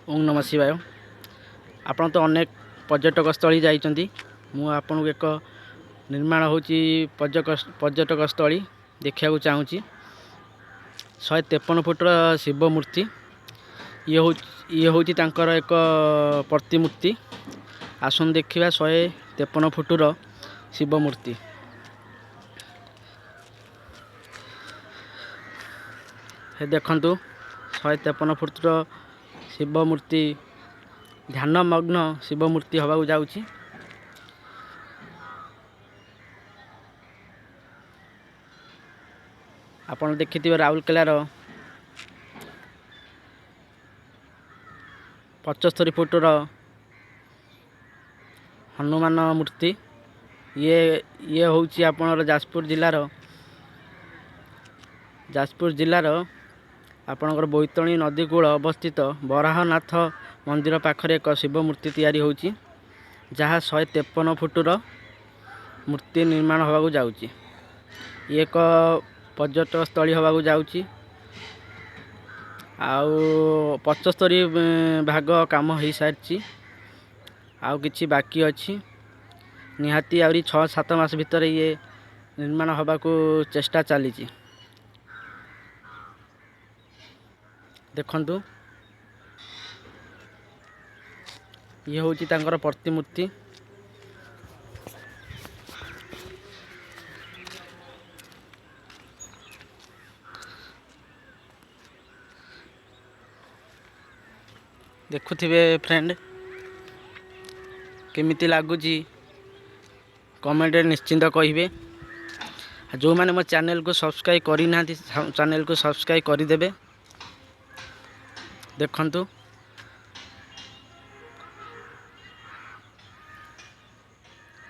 ओम नमः शिवाय। आपण तो अनेक पर्यटक स्थली जाइचंती। मु आपन को एक निर्माण होची पर्यटक स्थली देखिया को चाहूची। 153 फुटर शिव मूर्ति ये होची तांकर एक प्रतिमूर्ति। आसन देखिबा 153 फुटर शिव मूर्ति। हे देखंतु 153 फुटर शिव मूर्ति ध्यान मग्न शिव मूर्ति हवा जाउची। आपण देखिथिबे राउरकेलार 75 फुटर हनुमान मूर्ति। ये होची आपनर जाजपुर जिल्लार आपणकर बोईतणी नदी कूल अवस्थित बराहनाथ मंदिर पाखरे एक शिव मूर्ति तैयारी होची, जहाँ 153 फुटर मूर्ति निर्माण होगा जाउची। एक पर्यटक स्थली होगा जाउची। आउ 75 भाग काम हो सारी आउ किछि बाकी अछि। निहाती आउरी 6-7 मास भितर ये निर्माण होगा चेष्टा चली। देखंतु ये होची तांकर प्रतिमूर्ति। देखुथिबे फ्रेंड केमिति लागुची कमेंट निश्चिंत कहिबे। जो माने मो चैनल को सब्सक्राइब करि नांती चैनल को सब्सक्राइब करि देबे। देखंतु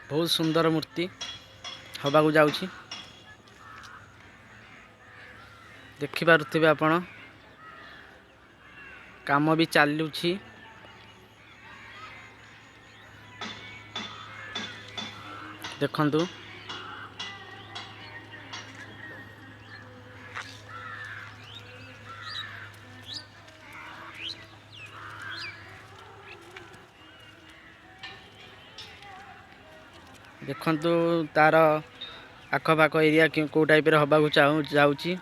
बहुत सुंदर मूर्ति हवा को जाउची। देखि पारुथिबे आपण काम भी चालुची। देखंतु देखंतु तार आखपाख एरिया को टाइप रे हवा को जाउची।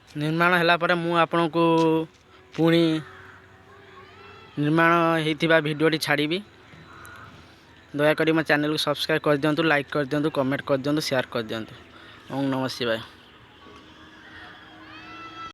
निर्माण हैला परे मु आपन को पुणी निर्माण हेतिबा वीडियोटी छाड़ीबी। दया करी मो चैनल को सब्सक्राइब कर दियंतु, लाइक कर दियंतु, कमेंट कर दियंतु, शेयर कर दियंतु। ओम नमः शिवाय।